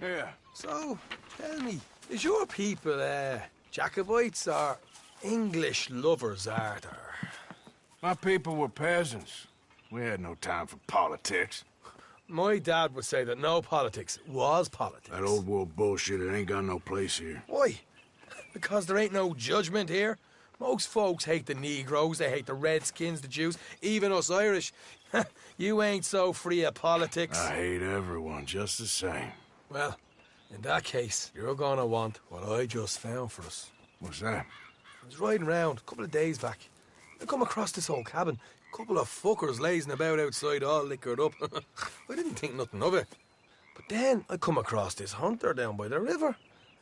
Yeah. So, tell me, is your people, Jacobites or English lovers, Arthur? My people were peasants. We had no time for politics. My dad would say that no politics was politics. That old world bullshit, it ain't got no place here. Why? Because there ain't no judgment here. Most folks hate the Negroes, they hate the Redskins, the Jews, even us Irish. You ain't so free of politics. I hate everyone just the same. Well, in that case, you're gonna want what I just found for us. What's that? I was riding round a couple of days back. I come across this old cabin. A couple of fuckers lazing about outside all liquored up. I didn't think nothing of it. But then I come across this hunter down by the river.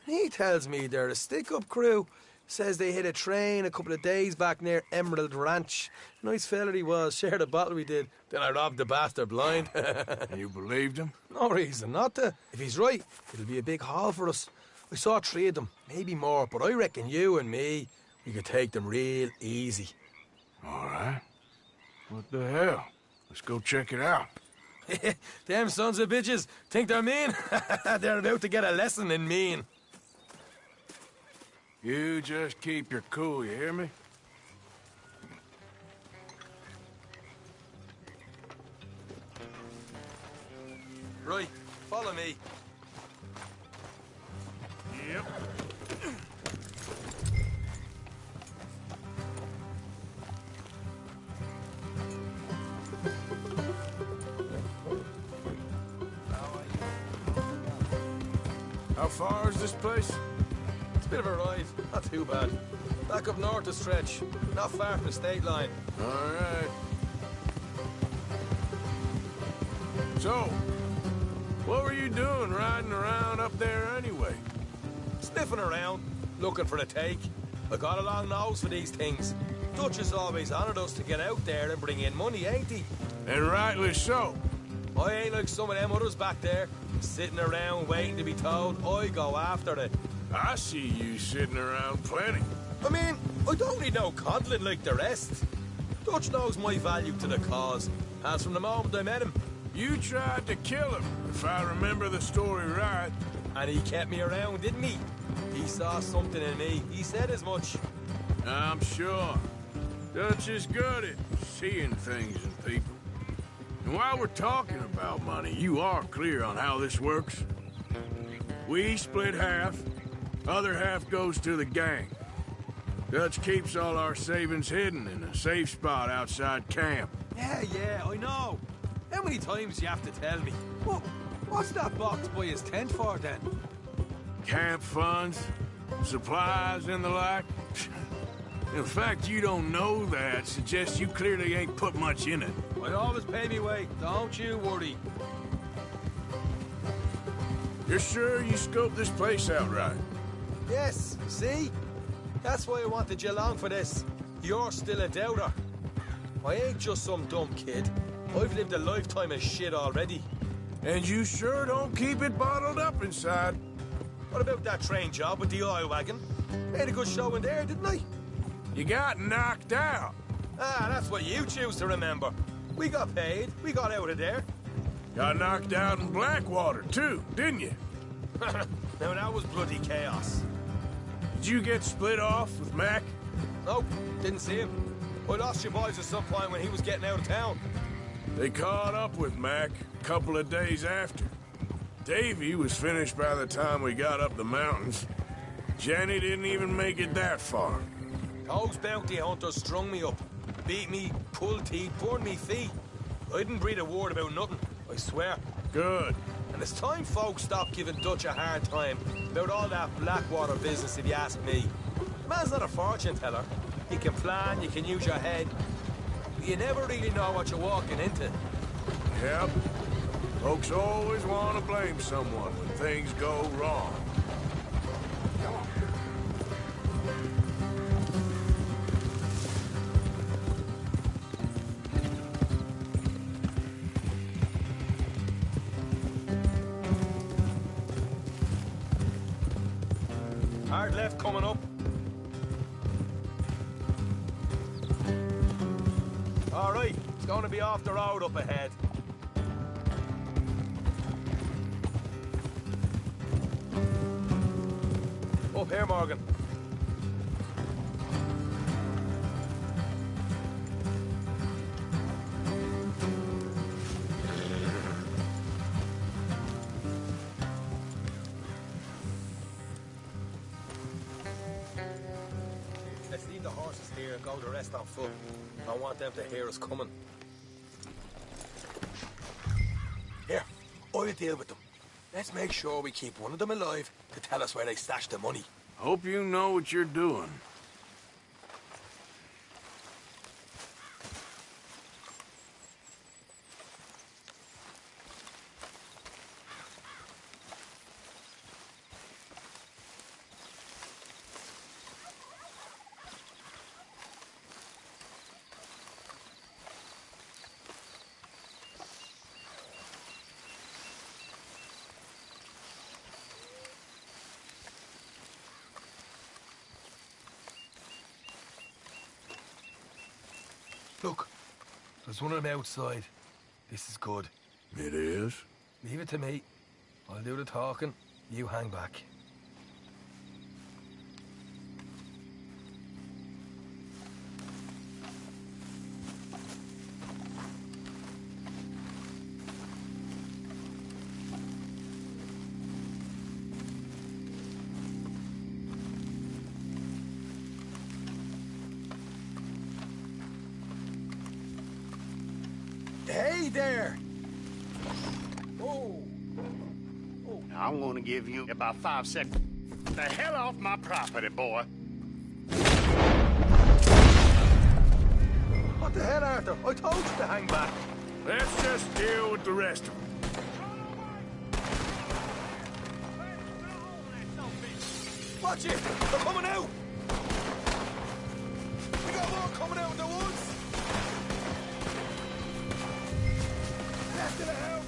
And he tells me they're a stick-up crew. Says they hit a train a couple of days back near Emerald Ranch. Nice fella he was, shared a bottle we did. Then I robbed the bastard blind. You believed him? No reason not to. If he's right, it'll be a big haul for us. I saw 3 of them, maybe more, but I reckon you and me, we could take them real easy. All right. What the hell? Let's go check it out. Them sons of bitches think they're mean. They're about to get a lesson in mean. You just keep your cool, you hear me? Right, follow me. Yep. How far is this place? It's a bit of a ride, not too bad. Back up north a stretch, not far from the state line. All right. So, what were you doing riding around up there anyway? Sniffing around, looking for a take. I got a long nose for these things. Dutch has always honoured us to get out there and bring in money, ain't he? And rightly so. I ain't like some of them others back there, sitting around waiting to be told. I go after it. I see you sitting around plenty. I mean, I don't need no coddling like the rest. Dutch knows my value to the cause, as from the moment I met him. You tried to kill him, if I remember the story right. And he kept me around, didn't he? He saw something in me. He said as much. I'm sure. Dutch is good at seeing things in people. And while we're talking about money, you are clear on how this works? We split half, other half goes to the gang. Dutch keeps all our savings hidden in a safe spot outside camp. Yeah, I know. How many times do you have to tell me? What's that box by his tent for, then? Camp funds, supplies, and the like. The fact you don't know that suggests you clearly ain't put much in it. I always pay me way, don't you worry. You're sure you scoped this place out right? Yes, see? That's why I wanted you along for this. You're still a doubter. I ain't just some dumb kid. I've lived a lifetime of shit already. And you sure don't keep it bottled up inside. What about that train job with the oil wagon? Made a good show in there, didn't I? You got knocked out. Ah, that's what you choose to remember. We got paid. We got out of there. Got knocked out in Blackwater, too, didn't you? Now, that was bloody chaos. Did you get split off with Mac? Nope, didn't see him. I lost your boys at some point when he was getting out of town. They caught up with Mac a couple of days after. Davy was finished by the time we got up the mountains. Jenny didn't even make it that far. Those bounty hunters strung me up. Beat me, pulled teeth, burned me feet. I didn't breathe a word about nothing, I swear. Good. And it's time folks stopped giving Dutch a hard time about all that Blackwater business, if you ask me. The man's not a fortune teller. You can plan, you can use your head. But you never really know what you're walking into. Yep. Folks always want to blame someone when things go wrong. Hard left coming up. All right, it's going to be off the road up ahead. Up here, Morgan. Let's leave the horses here and go the rest on foot. I don't want them to hear us coming. Here, I'll deal with them. Let's make sure we keep one of them alive to tell us where they stashed the money. Hope you know what you're doing. Look, there's one of them outside. This is good. It is? Leave it to me. I'll do the talking. You hang back. Hey there! Oh! I'm gonna give you about 5 seconds. The hell off my property, boy. What the hell, Arthur? I told you to hang back. Let's just deal with the rest of them. Watch it! They're coming out! We got more coming out in the woods! Left of the house!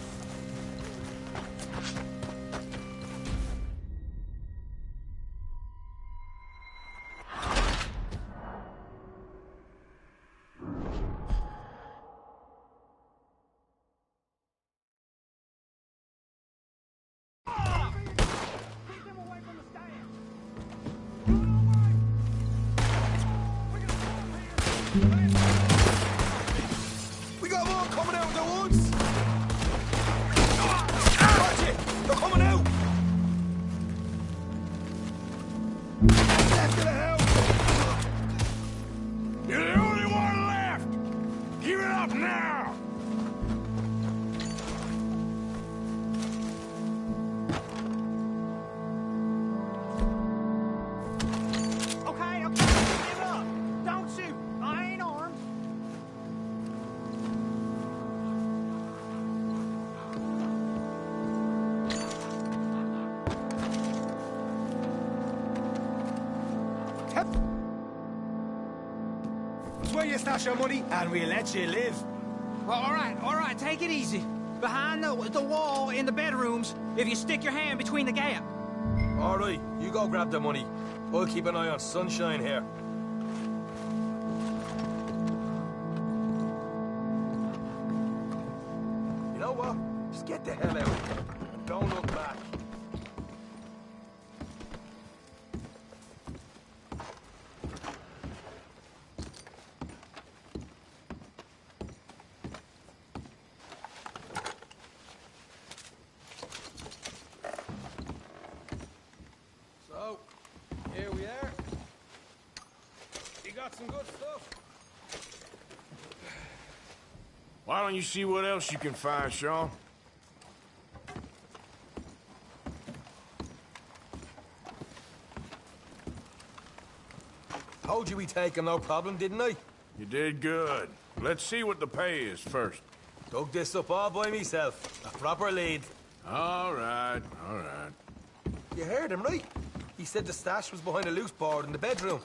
We got more coming out of the woods! Watch it! They're coming out! Left of the house! You're the only one left! Give it up now! Okay, give it up. Don't shoot. I ain't armed. It's where you stash your money, and we'll let you live. Well, all right, take it easy. Behind the wall in the bedrooms, if you stick your hand between the gap. All right, you go grab the money. We'll keep an eye on Sunshine here. You know what? Just get the hell out. Don't look back. So, here we are. You got some good stuff. Why don't you see what else you can find, Sean? Told you we take him, no problem, didn't I? You did good. Let's see what the pay is first. Dug this up all by myself. A proper lead. All right, all right. You heard him, right? He said the stash was behind a loose board in the bedroom.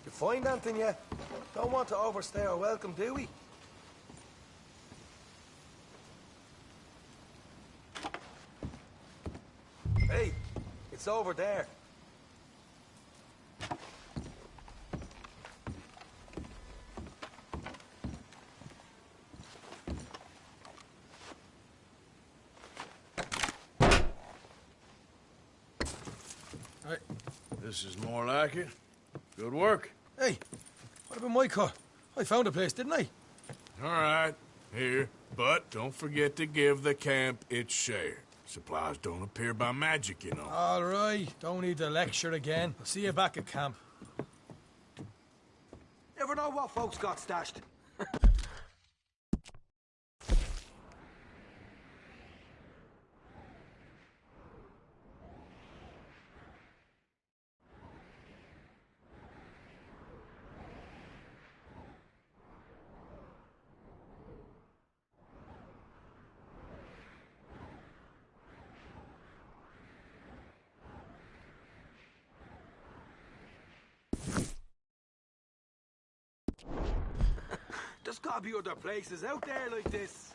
You find anything yet? Don't want to overstay our welcome, do we? Hey, it's over there. This is more like it. Good work. Hey, what about my car? I found a place, didn't I? All right, here. But don't forget to give the camp its share. Supplies don't appear by magic, you know. All right, don't need to lecture again. I'll see you back at camp. Never know what folks got stashed. There's gotta be other places out there like this.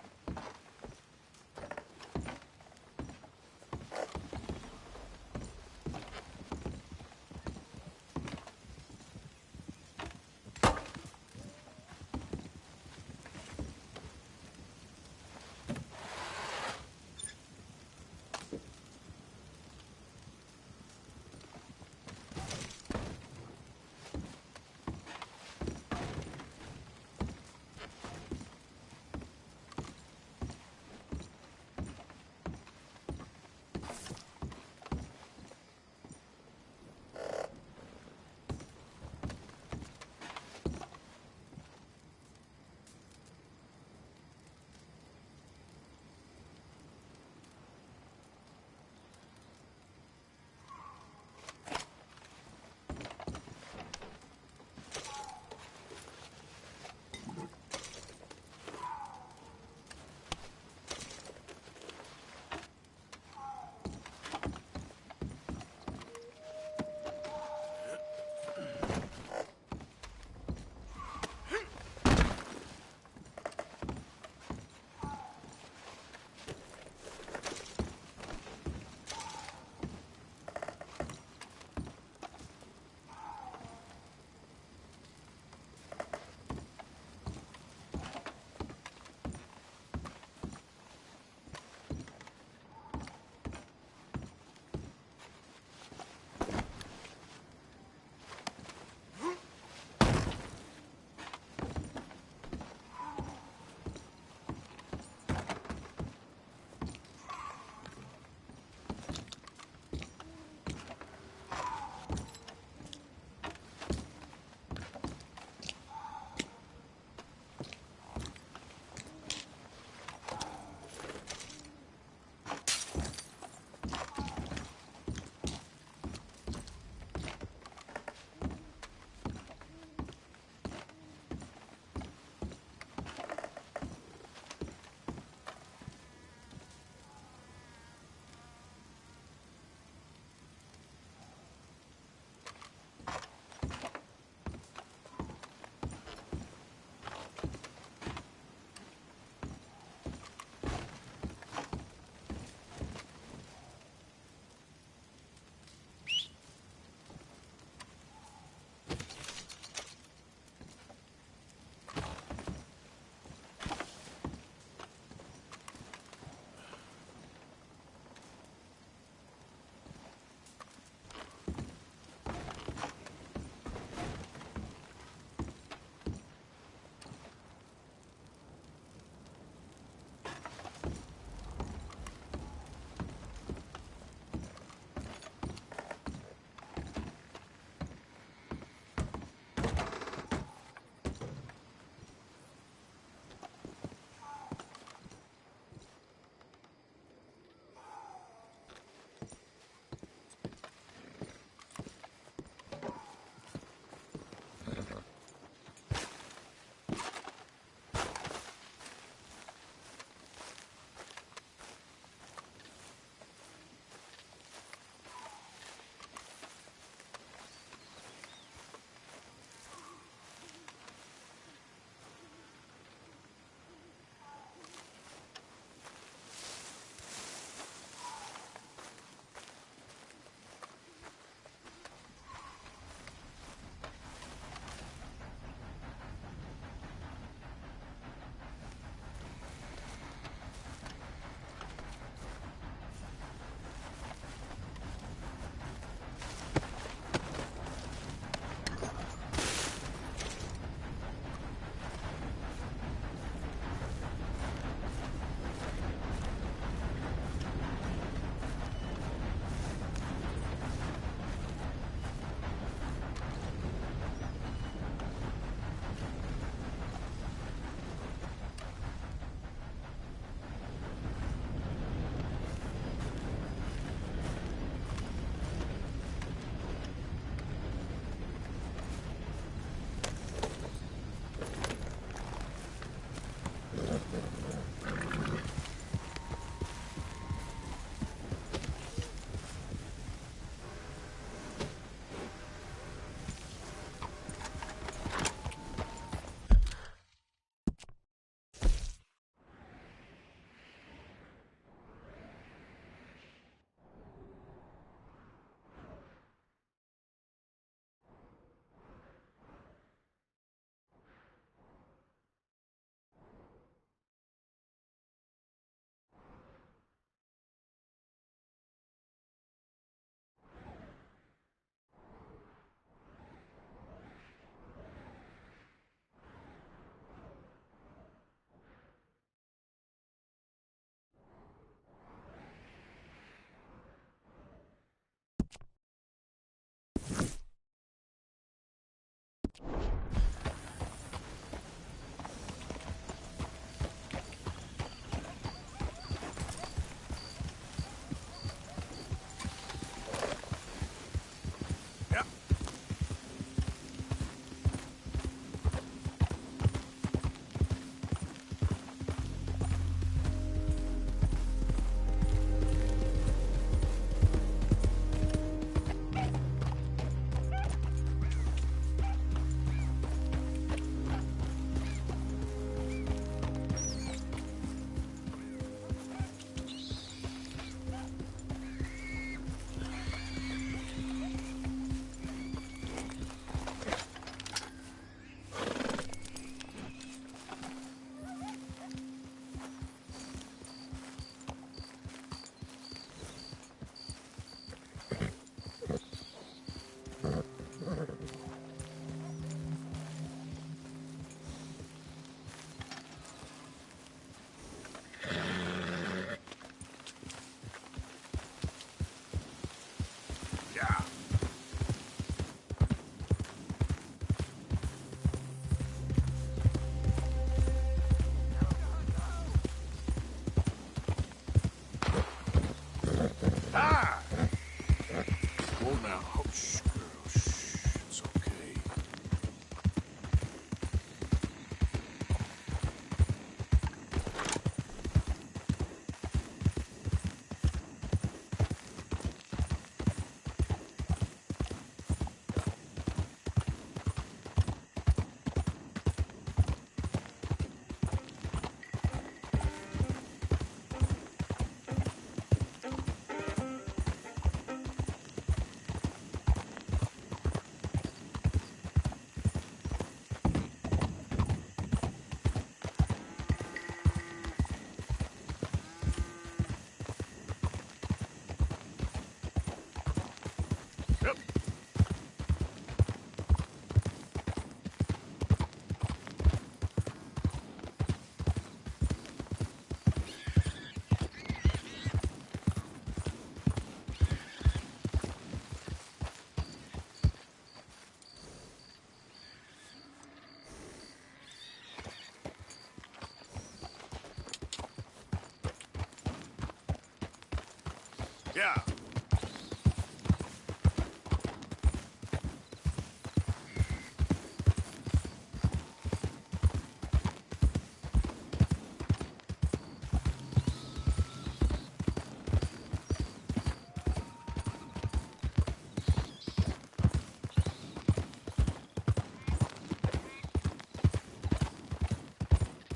Yeah.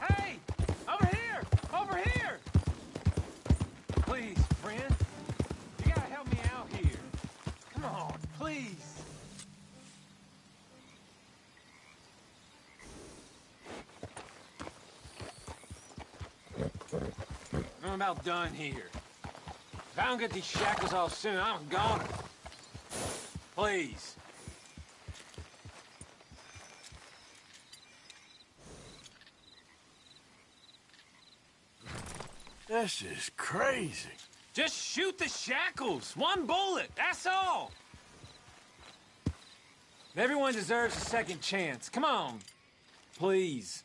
Hey! Over here! Over here! Please, friend. You gotta help me out here. Come on, please. I'm about done here. If I don't get these shackles off soon, I'm gone. Please. This is crazy. Just shoot the shackles. One bullet, that's all. Everyone deserves a second chance. Come on. Please.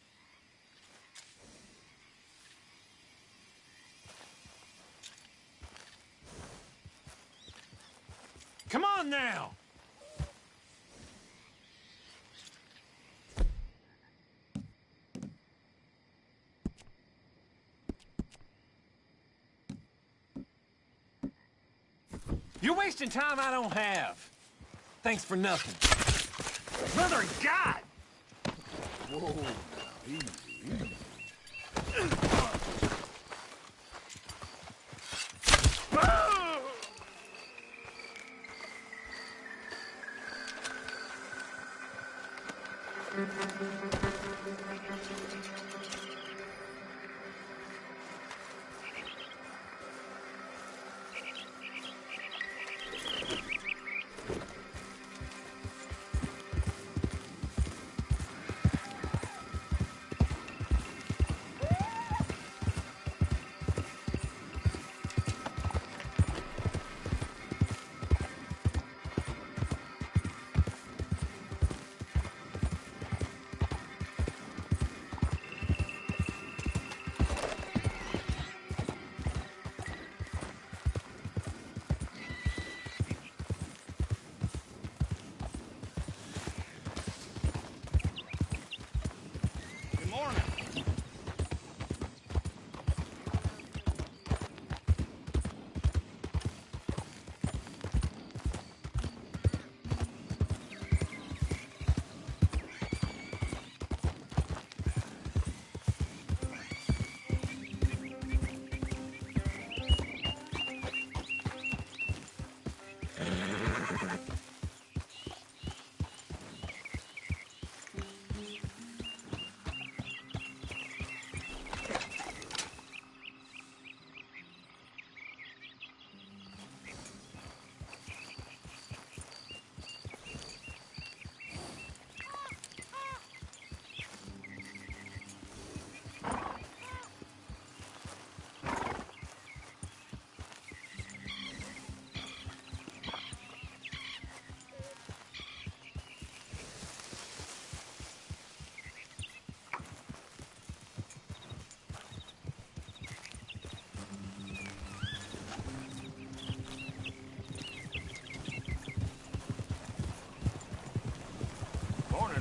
Come on now. You're wasting time I don't have. Thanks for nothing. Mother of God! Whoa, easy, easy.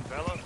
fella.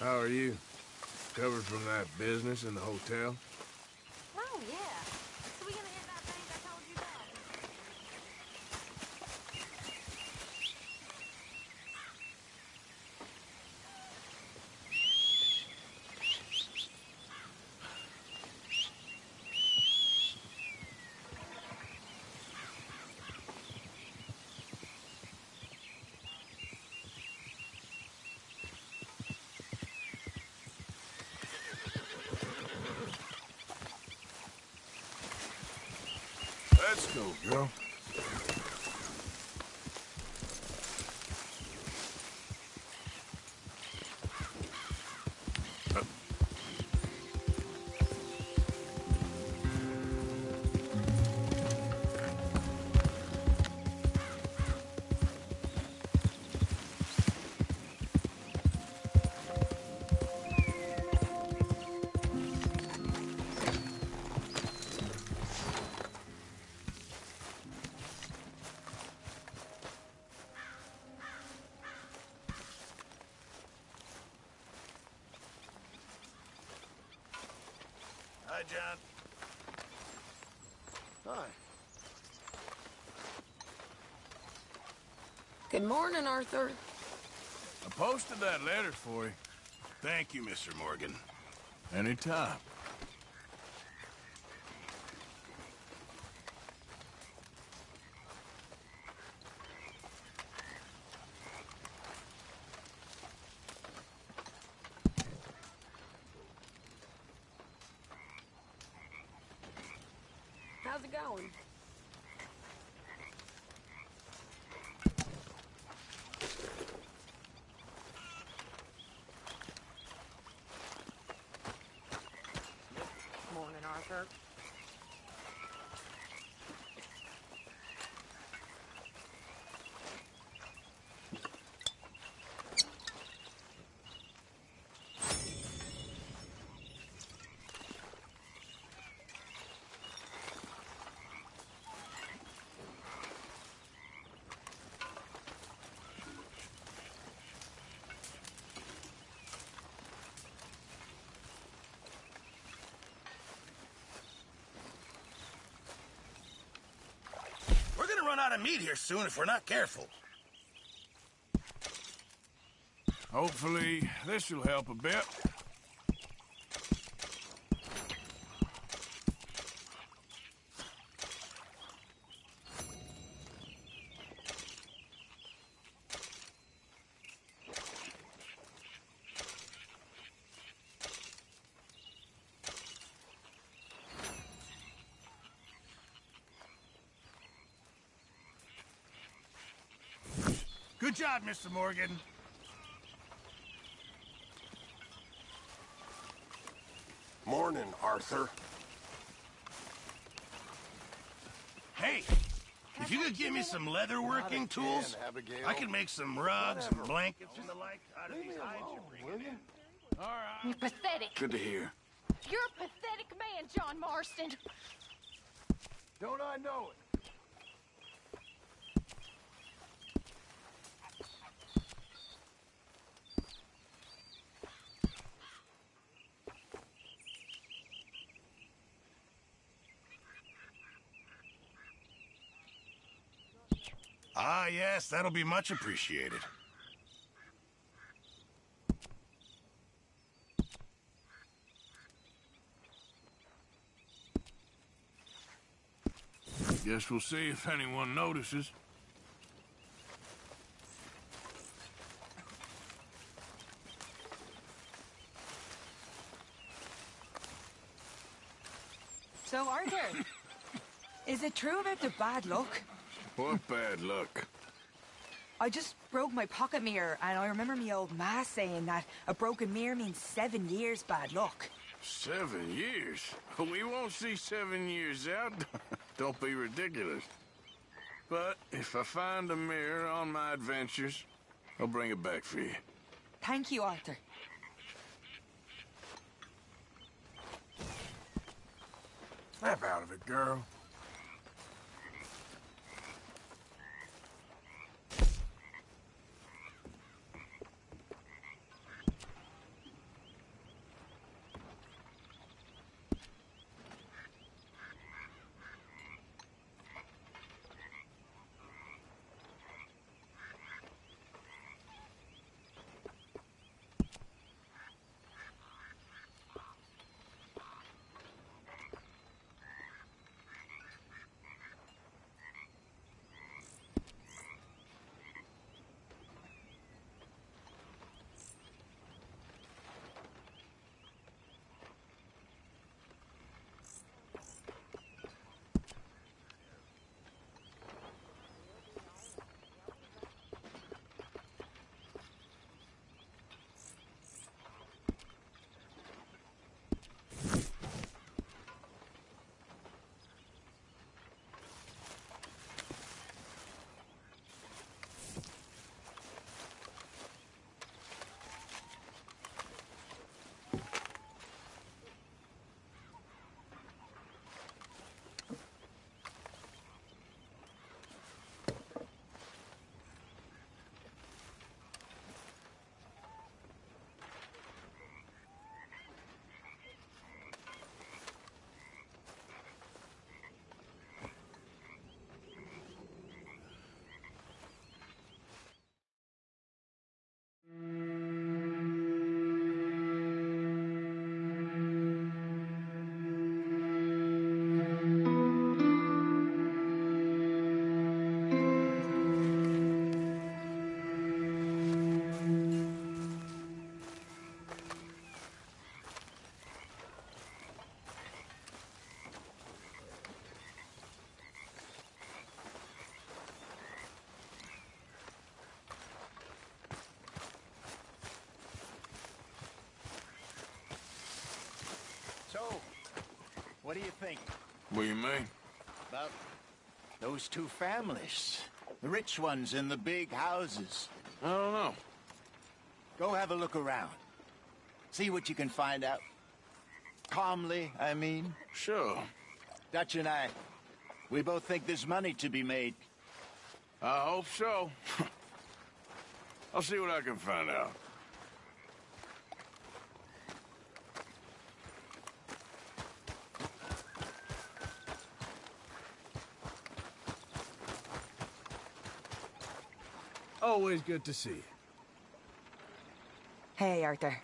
How are you? Recovered from that business in the hotel? Oh, yeah. So we gonna hit that bank I told you about? Let's go, girl. Hi, John. Hi. Good morning, Arthur. I posted that letter for you. Thank you, Mr. Morgan. Anytime. How's it going? Morning, Arthur. We're gonna run out of meat here soon if we're not careful. Hopefully, this will help a bit. Good job, Mr. Morgan. Morning, Arthur. Hey, if you could give me some leather working tools, Abigail. I can make some rugs and blankets and the like out of these hides you're bringing in. All right. You're pathetic. Good to hear. You're a pathetic man, John Marston. Don't I know it? Ah, yes, that'll be much appreciated. Guess we'll see if anyone notices. So, Arthur, is it true about the bad luck? What bad luck. I just broke my pocket mirror, and I remember me old ma saying that a broken mirror means 7 years bad luck. 7 years? We won't see 7 years out. Don't be ridiculous. But if I find a mirror on my adventures, I'll bring it back for you. Thank you, Arthur. Snap out of it, girl. What do you think? What do you mean? About those two families. The rich ones in the big houses. I don't know. Go have a look around. See what you can find out. Calmly, I mean. Sure. Dutch and I, we both think there's money to be made. I hope so. I'll see what I can find out. Always good to see you. Hey, Arthur.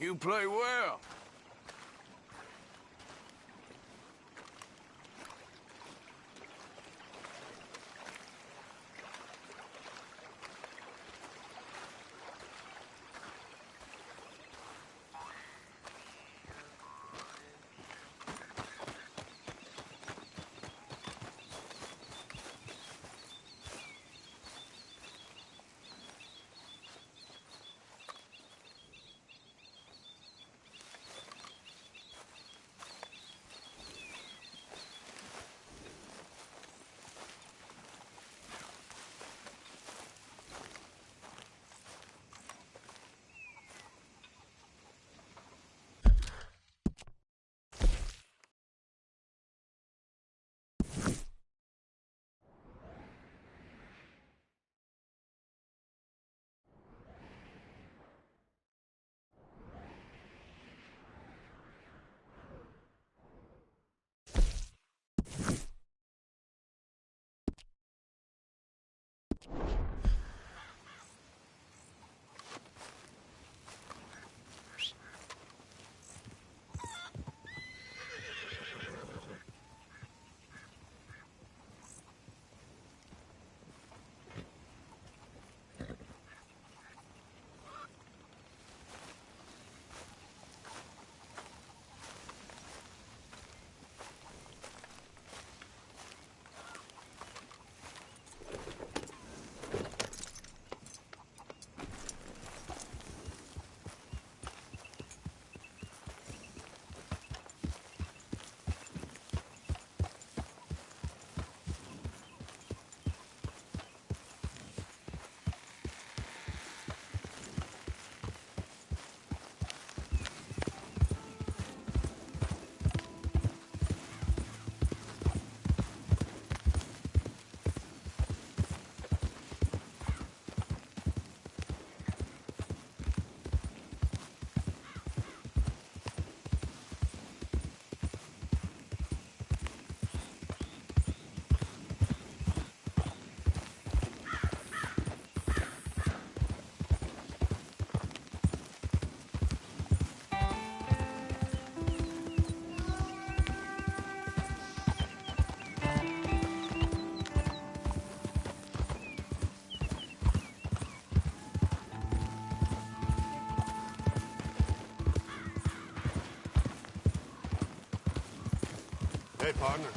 You play well. Hey, partner.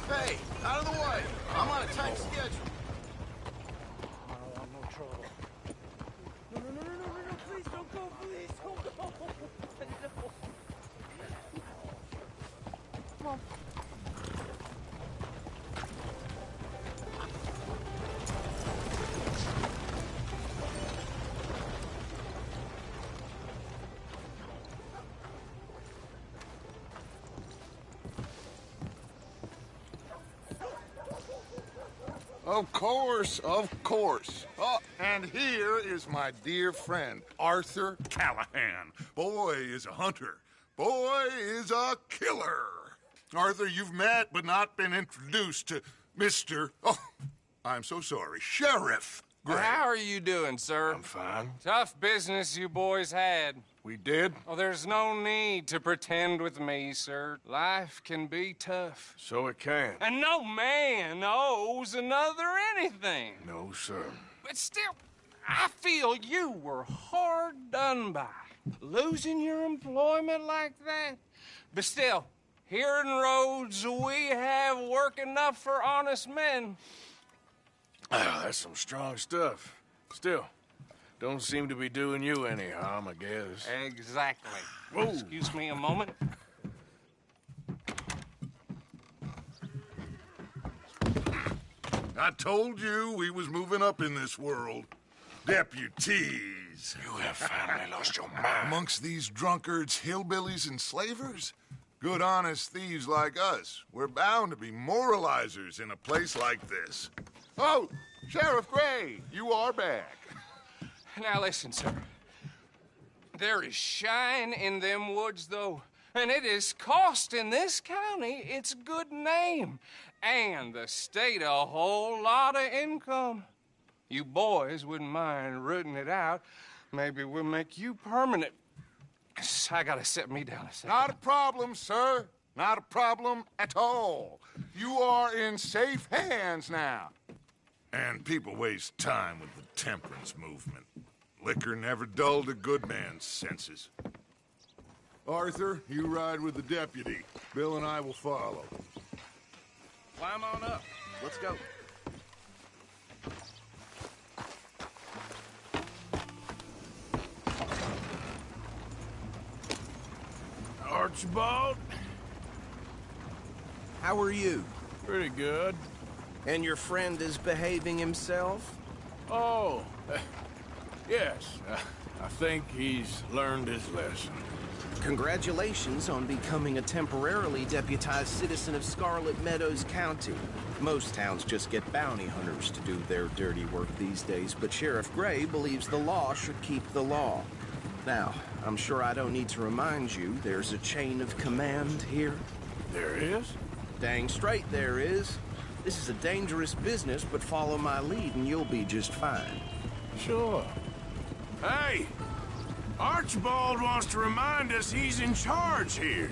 Hey, out of the way. I'm on a tight schedule. I don't want no trouble. No, please don't go, please don't go. No. Come on. Of course, of course. Oh, and here is my dear friend, Arthur Callahan. Boy is a hunter. Boy is a killer. Arthur, you've met but not been introduced to Mr. Oh, I'm so sorry, Sheriff Gray. How are you doing, sir? I'm fine. Tough business you boys had. We did? Oh, there's no need to pretend with me, sir. Life can be tough. So it can. And no man owes another anything. No, sir. But still, I feel you were hard done by. Losing your employment like that. But still, here in Rhodes, we have work enough for honest men. Oh, that's some strong stuff. Still, don't seem to be doing you any harm, I guess. Exactly. Whoa. Excuse me a moment. I told you we was moving up in this world. Deputies. You have finally lost your mind. Amongst these drunkards, hillbillies, and slavers? Good, honest thieves like us. We're bound to be moralizers in a place like this. Oh, Sheriff Gray, you are back. Now listen, sir. There is shine in them woods, though, and it is costing this county its good name and the state a whole lot of income. You boys wouldn't mind rooting it out. Maybe we'll make you permanent. I gotta set me down a second. Not a problem, sir. Not a problem at all. You are in safe hands now. And people waste time with the temperance movement. Liquor never dulled a good man's senses. Arthur, you ride with the deputy. Bill and I will follow. Climb on up. Let's go. Archibald? How are you? Pretty good. And your friend is behaving himself? Oh, yes. I think he's learned his lesson. Congratulations on becoming a temporarily deputized citizen of Scarlet Meadows County. Most towns just get bounty hunters to do their dirty work these days, but Sheriff Gray believes the law should keep the law. Now, I'm sure I don't need to remind you there's a chain of command here. There is? Dang straight there is. This is a dangerous business, but follow my lead and you'll be just fine. Sure. Hey! Archibald wants to remind us he's in charge here.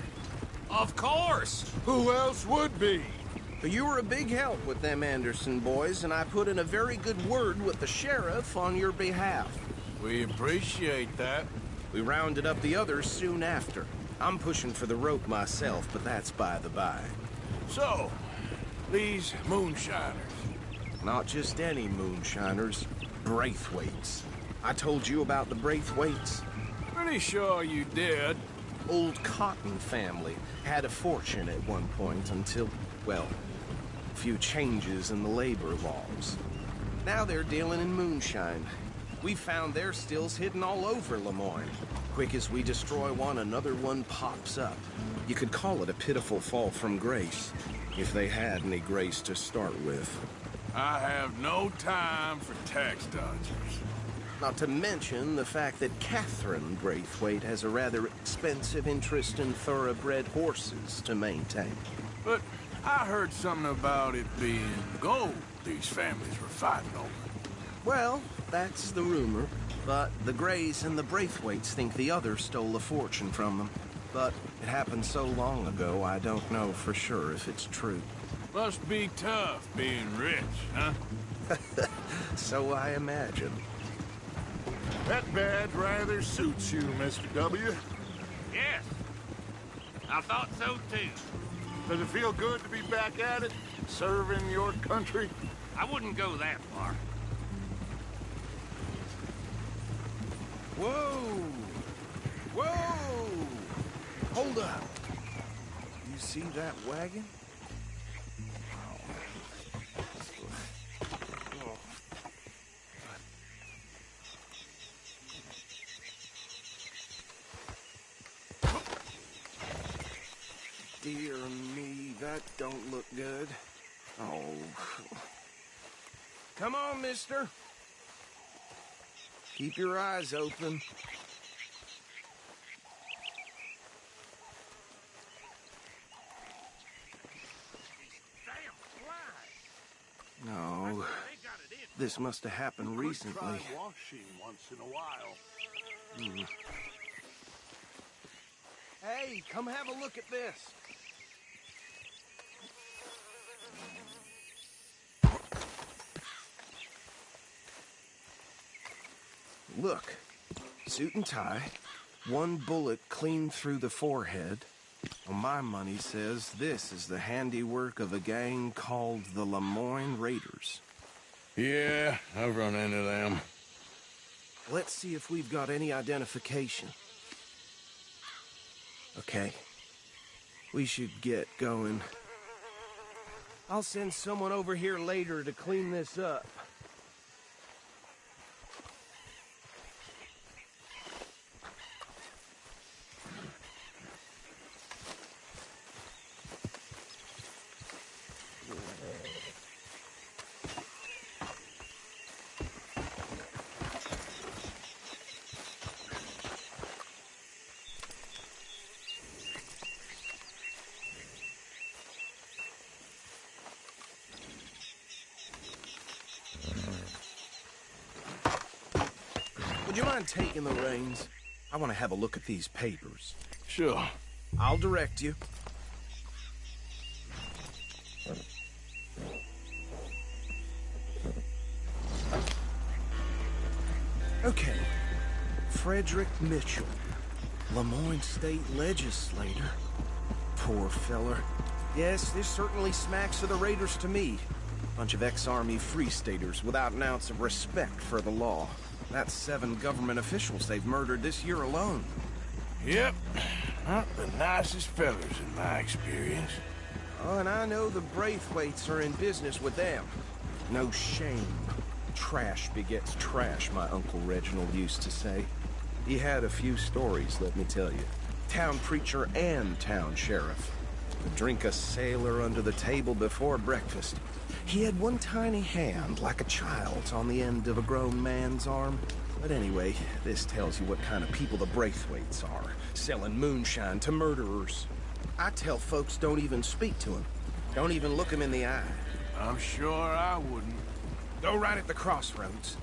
Of course. Who else would be? You were a big help with them Anderson boys, and I put in a very good word with the sheriff on your behalf. We appreciate that. We rounded up the others soon after. I'm pushing for the rope myself, but that's by the by. So, these moonshiners. Not just any moonshiners, Braithwaites. I told you about the Braithwaites. Pretty sure you did. Old Cotton family had a fortune at one point until, well, a few changes in the labor laws. Now they're dealing in moonshine. We found their stills hidden all over Lemoyne. Quick as we destroy one, another one pops up. You could call it a pitiful fall from grace, if they had any grace to start with. I have no time for tax dodgers. Not to mention the fact that Catherine Braithwaite has a rather expensive interest in thoroughbred horses to maintain. But I heard something about it being gold these families were fighting over. Well, that's the rumor. But the Greys and the Braithwaites think the others stole a fortune from them. But it happened so long ago, I don't know for sure if it's true. Must be tough being rich, huh? So I imagine. That badge rather suits you, Mr. W. Yes. I thought so, too. Does it feel good to be back at it, serving your country? I wouldn't go that far. Whoa! Whoa! Hold up. You see that wagon? Dear me, that don't look good. Oh. Come on, mister. Keep your eyes open. No. This must have happened recently. Washing once in a while. Hey, come have a look at this. Look, suit and tie, one bullet clean through the forehead. Well, my money says this is the handiwork of a gang called the Lemoyne Raiders. Yeah, I've run into them. Let's see if we've got any identification. Okay. We should get going. I'll send someone over here later to clean this up. Would you mind taking the reins? I want to have a look at these papers. Sure. I'll direct you. Okay. Frederick Mitchell, Lemoyne State Legislator. Poor feller. Yes, this certainly smacks of the Raiders to me. Bunch of ex-Army Free Staters without an ounce of respect for the law. That's 7 government officials they've murdered this year alone. Yep. Not the nicest fellas in my experience. Oh, and I know the Braithwaites are in business with them. No shame. Trash begets trash, my Uncle Reginald used to say. He had a few stories, let me tell you. Town preacher and town sheriff. Would drink a sailor under the table before breakfast. He had one tiny hand, like a child's, on the end of a grown man's arm. But anyway, this tells you what kind of people the Braithwaites are. Selling moonshine to murderers. I tell folks don't even speak to him. Don't even look him in the eye. I'm sure I wouldn't. Go right at the crossroads.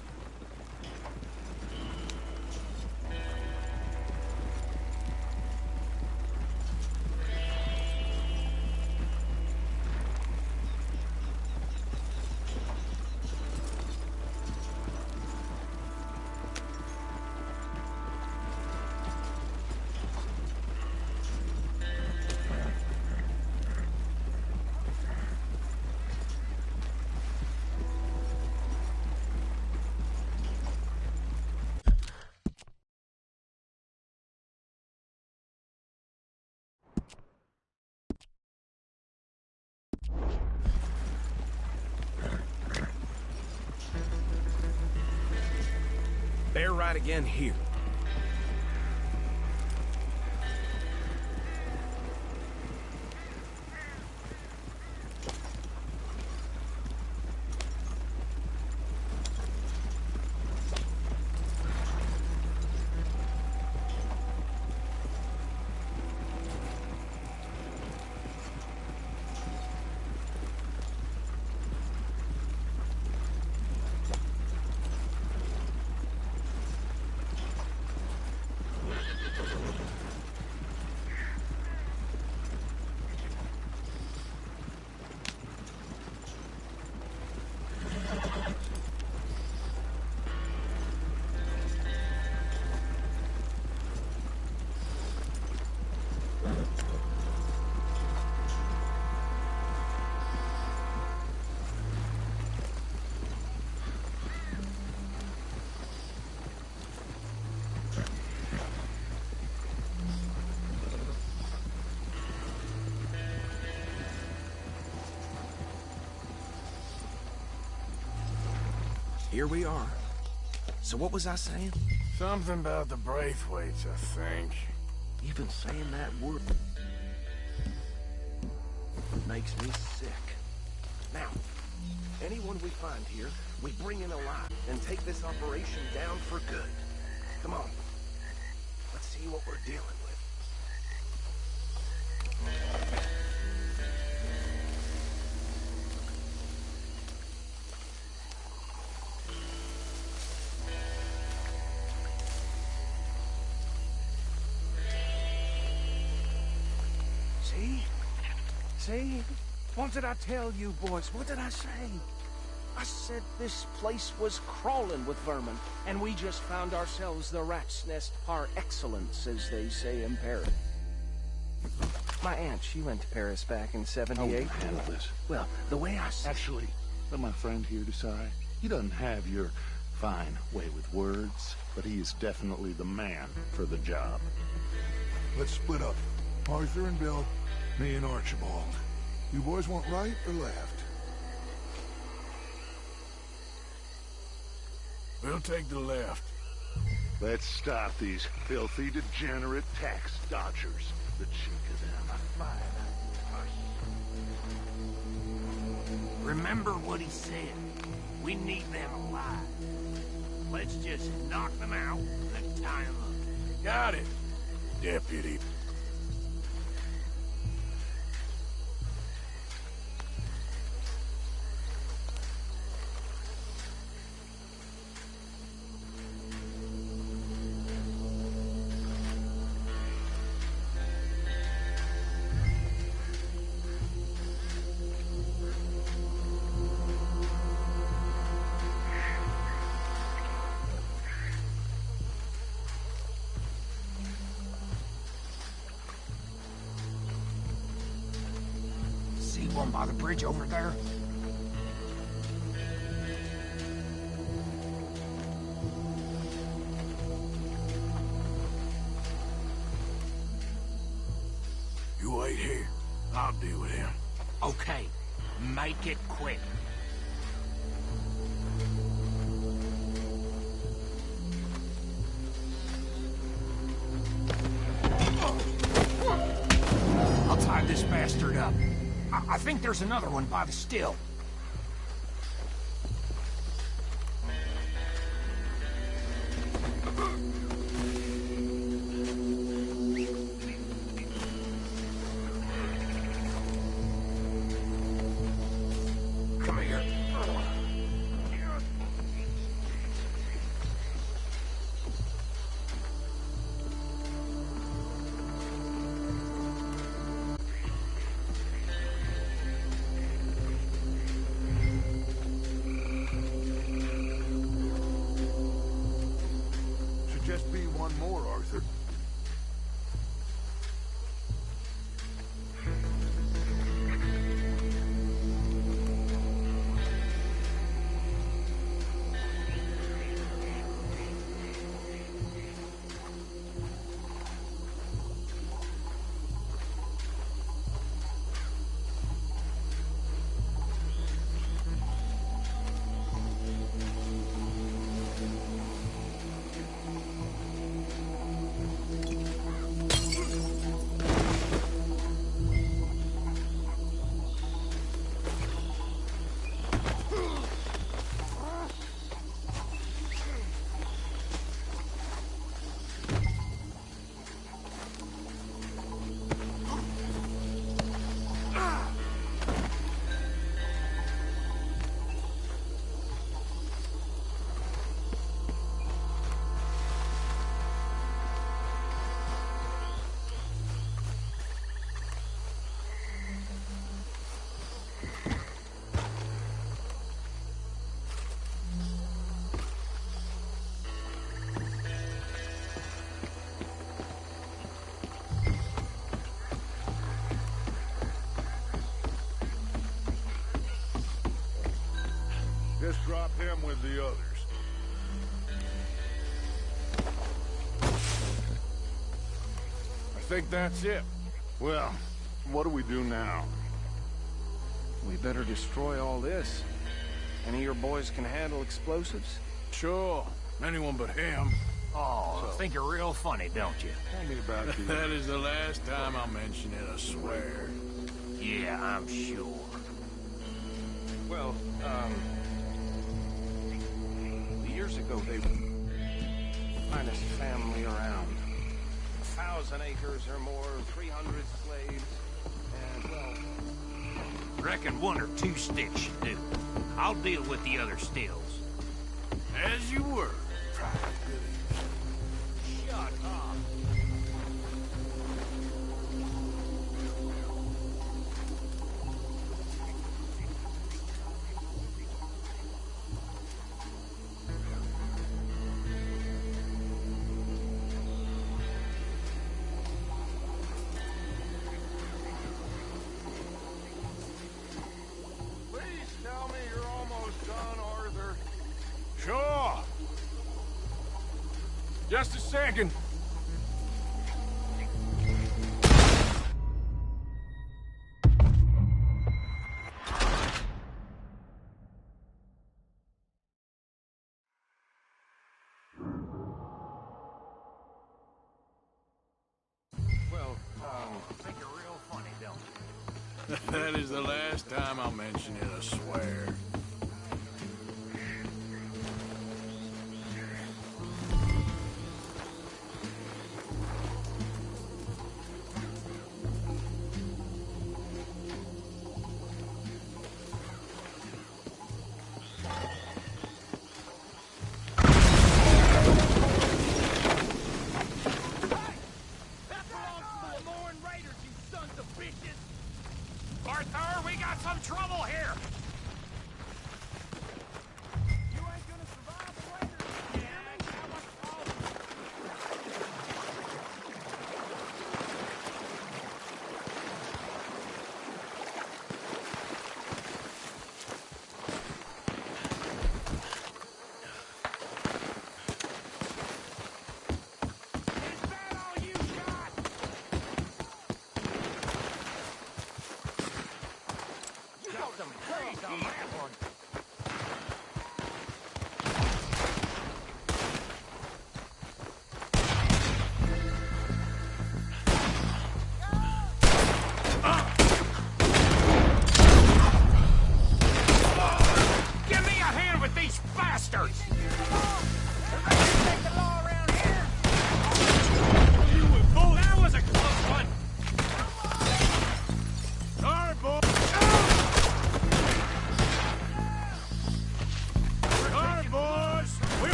that again here. Here we are. So what was I saying? Something about the Braithwaites, I think. Even saying that word makes me sick. Now, anyone we find here, we bring in alive and take this operation down for good. Come on. Let's see what we're dealing with. See? What did I tell you, boys? What did I say? I said this place was crawling with vermin, and we just found ourselves the rat's nest par excellence, as they say in Paris. My aunt, she went to Paris back in '78. How handle this? Well, the way I see... Actually, let my friend here decide. He doesn't have your fine way with words, but he is definitely the man for the job. Let's split up. Arthur and Bill, me and Archibald. You boys want right or left? We'll take the left. Let's stop these filthy, degenerate tax dodgers. The cheek of them. Remember what he said. We need them alive. Let's just knock them out and tie them up. Got it, Deputy. One by the bridge over there. You wait here. I'll deal with him. Okay, make it quick. I'll tie this bastard up. I think there's another one by the still. Come here. Just be one more, Arthur. him with the others. I think that's it. Well, what do we do now? We better destroy all this. Any of your boys can handle explosives? Sure. Anyone but him. Oh, think you're real funny, don't you? Tell me about the... That is the last time I'll mention it, I swear. Yeah, I'm sure. Well, years ago they were the finest family around. 1,000 acres or more, 300 slaves, and, well... Reckon one or two sticks should do. I'll deal with the other stills. As you were, Private Billy. Shut up. Please tell me you're almost done, Arthur. Sure. Just a second. Well, Think you're real funny, don't you? That is the last time I'll mention it, I swear. That belongs to the Lemoran Raiders, you sons of bitches! Arthur, we got some trouble here!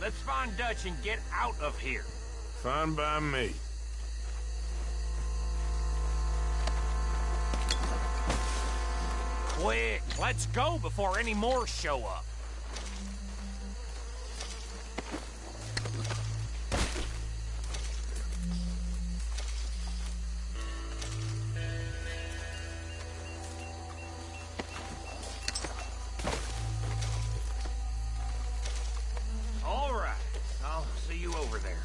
Let's find Dutch and get out of here. Fine by me. Quick, let's go before any more show up. All right, I'll see you over there.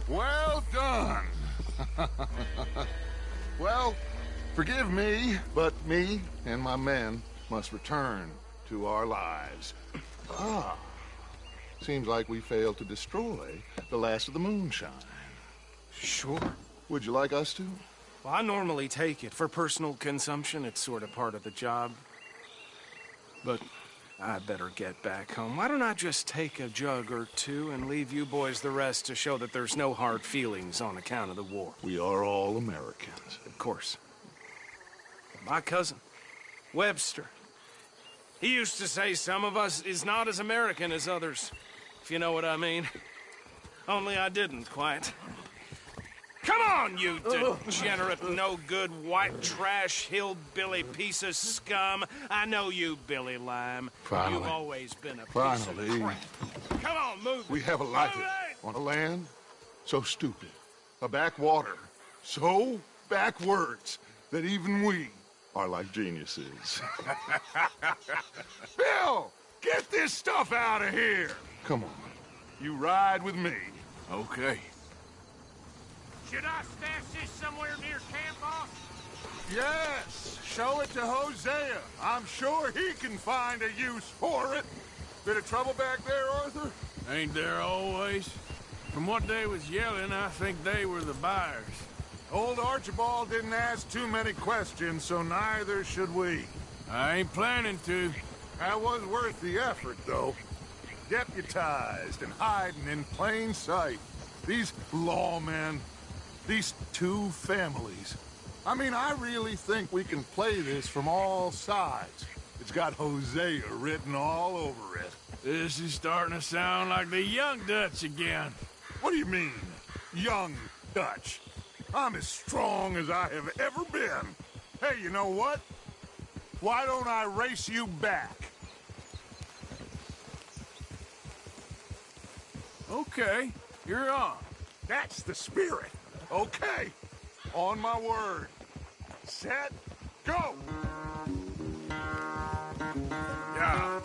Well done. Well, forgive me, but me and my men must return to our lives. Ah, seems like we failed to destroy the last of the moonshine. Sure. Would you like us to? Well, I normally take it. For personal consumption, it's sort of part of the job. But I better get back home. Why don't I just take a jug or two and leave you boys the rest to show that there's no hard feelings on account of the war? We are all Americans. Of course. My cousin, Webster, he used to say some of us is not as American as others, if you know what I mean. Only I didn't quite. Come on, you degenerate, no-good, white trash, hillbilly piece of scum. I know you, Billy Lime. Finally. You've always been a piece Finally. of crap. Come on, move We it. have a life Move it! on a land so stupid, a backwater so backwards that even we are like geniuses. Bill, get this stuff out of here. Come on, you ride with me. Okay. Should I stash this somewhere near camp, boss? Yes, show it to Hosea. I'm sure he can find a use for it. Bit of trouble back there, Arthur? Ain't there always? From what they was yelling, I think they were the buyers. Old Archibald didn't ask too many questions, so neither should we. I ain't planning to. That was worth the effort, though. Deputized and hiding in plain sight. These lawmen, These two families. I mean, I really think we can play this from all sides. It's got Hosea written all over it. This is starting to sound like the Young Dutch again. What do you mean, young Dutch? I'm as strong as I have ever been. Hey, you know what? Why don't I race you back? Okay, you're on. That's the spirit. Okay, on my word. Set, go! Yeah.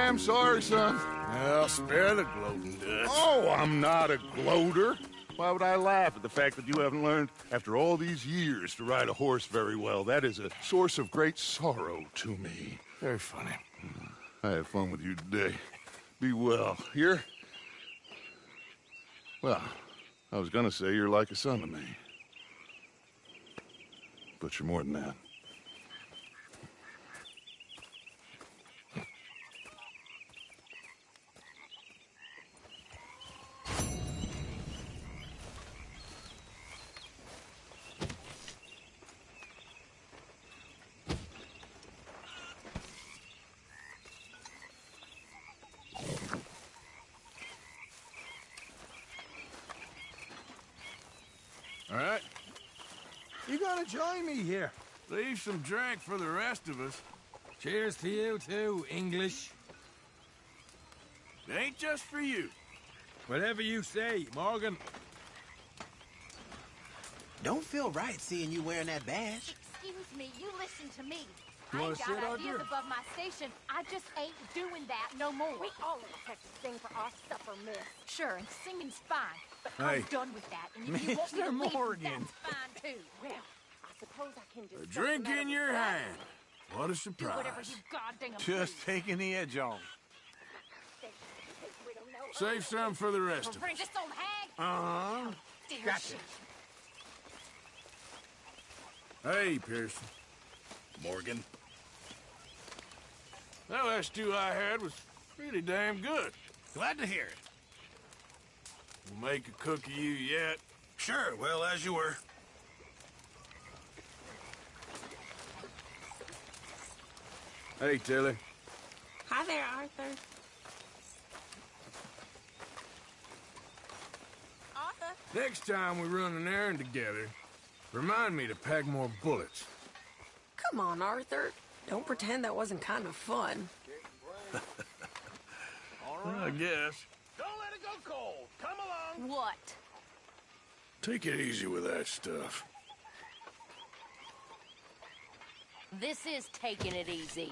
am sorry, son. Well, spare the gloating, Dutch. Oh, I'm not a gloater. Why would I laugh at the fact that you haven't learned, after all these years, to ride a horse very well? That is a source of great sorrow to me. Very funny. I had fun with you today. Be well. Here? Well, I was gonna say you're like a son to me. But you're more than that. All right. You gotta join me here. Leave some drink for the rest of us. Cheers to you too, English. It ain't just for you. Whatever you say, Morgan. Don't feel right seeing you wearing that badge. Excuse me, you listen to me. You I wanna ain't got sit, ideas Arthur? above my station. I just ain't doing that no more. We all have to sing for our supper, miss. Sure, and singing's fine, but I'm Hey. done with that. And if you want me to Mr. leave, Morgan. that's fine too. Well, I suppose I can just A drink in your hand. What a do whatever surprise. you goddamn Just taking the edge off. Save some for the rest of us. Bring this old hag. Uh-huh. Dear Gotcha. Hey, Pearson. Morgan. That last stew I had was really damn good. Glad to hear it. We'll make a cook of you yet. Sure, well, as you were. Hey, Tilly. Hi there, Arthur. Arthur? Next time we run an errand together, remind me to pack more bullets. Come on, Arthur. Don't pretend that wasn't kind of fun. I guess. Don't let it go cold. Come along. What? Take it easy with that stuff. This is taking it easy.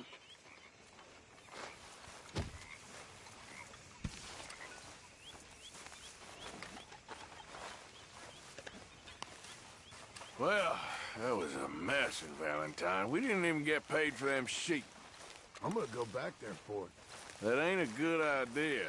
Well, that was a mess in Valentine. We didn't even get paid for them sheep. I'm gonna go back there for it. That ain't a good idea.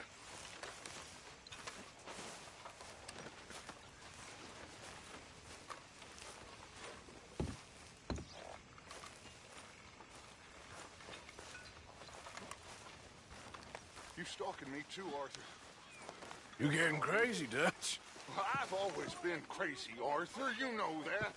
You stalking me too, Arthur. You getting crazy, Dutch? Well, I've always been crazy, Arthur. You know that.